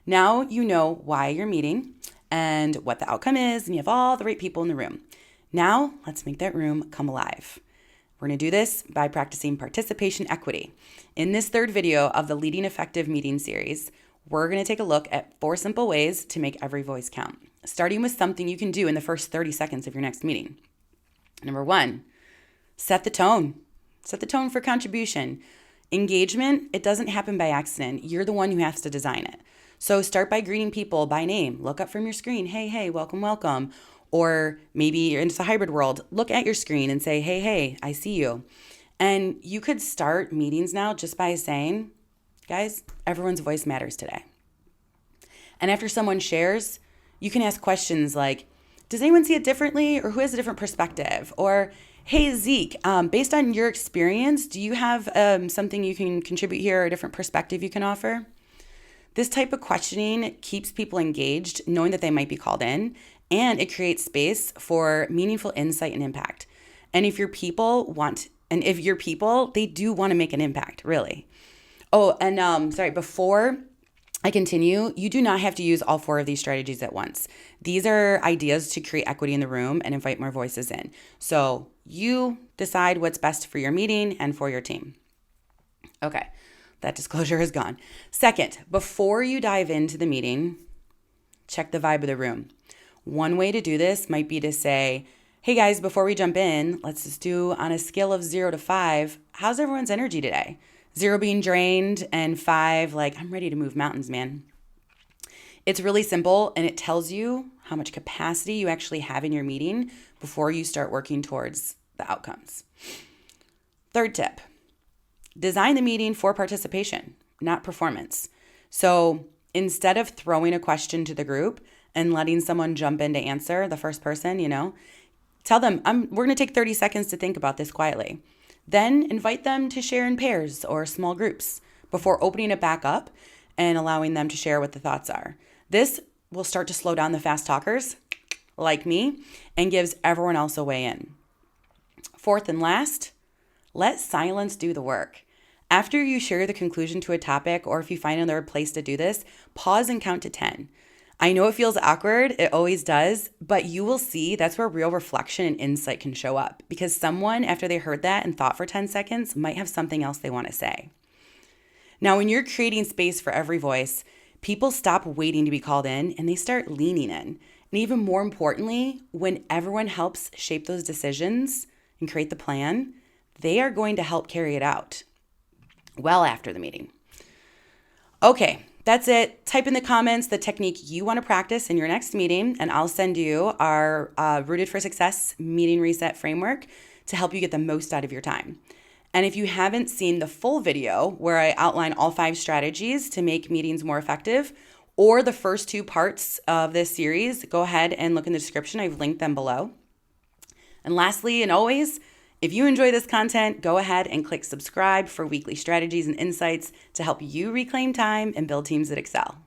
Now you know why you're meeting and what the outcome is, and you have all the right people in the room. Now let's make that room come alive. We're going to do this by practicing participation equity. In this third video of the Leading Effective Meeting series, we're going to take a look at 4 simple ways to make every voice count, starting with something you can do in the first 30 seconds of your next meeting. Number 1, set the tone. Set the tone for contribution. Engagement, it doesn't happen by accident. You're the one who has to design it. So start by greeting people by name. Look up from your screen. Hey, welcome, welcome. Or maybe you're into the hybrid world. Look at your screen and say, hey, I see you. And you could start meetings now just by saying, guys, everyone's voice matters today. And after someone shares, you can ask questions like, does anyone see it differently, or who has a different perspective? Or, hey, Zeke, based on your experience, do you have something you can contribute here or a different perspective you can offer? This type of questioning keeps people engaged, knowing that they might be called in, and it creates space for meaningful insight and impact. And if your people, they do want to make an impact, really. Oh, and before I continue, you do not have to use all 4 of these strategies at once. These are ideas to create equity in the room and invite more voices in. So you decide what's best for your meeting and for your team. Okay, that disclosure is gone. Second, before you dive into the meeting, check the vibe of the room. One way to do this might be to say, hey guys, before we jump in, let's just do on a scale of 0 to 5, how's everyone's energy today? 0 being drained and 5 like, I'm ready to move mountains, man. It's really simple, and it tells you how much capacity you actually have in your meeting before you start working towards the outcomes. Third tip, design the meeting for participation, not performance. So instead of throwing a question to the group and letting someone jump in to answer, the first person, tell them, we're going to take 30 seconds to think about this quietly. Then invite them to share in pairs or small groups before opening it back up and allowing them to share what the thoughts are. This will start to slow down the fast talkers like me and gives everyone else a way in. Fourth and last, let silence do the work. After you share the conclusion to a topic, or if you find another place to do this, pause and count to 10. I know it feels awkward, it always does, but you will see that's where real reflection and insight can show up, because someone, after they heard that and thought for 10 seconds, might have something else they want to say. Now, when you're creating space for every voice, people stop waiting to be called in and they start leaning in. And even more importantly, when everyone helps shape those decisions and create the plan, they are going to help carry it out well after the meeting. Okay. That's it. Type in the comments the technique you want to practice in your next meeting, and I'll send you our Rooted for Success meeting reset framework to help you get the most out of your time. And if you haven't seen the full video where I outline all 5 strategies to make meetings more effective, or the first 2 parts of this series, go ahead and look in the description. I've linked them below. And lastly, and always, if you enjoy this content, go ahead and click subscribe for weekly strategies and insights to help you reclaim time and build teams that excel.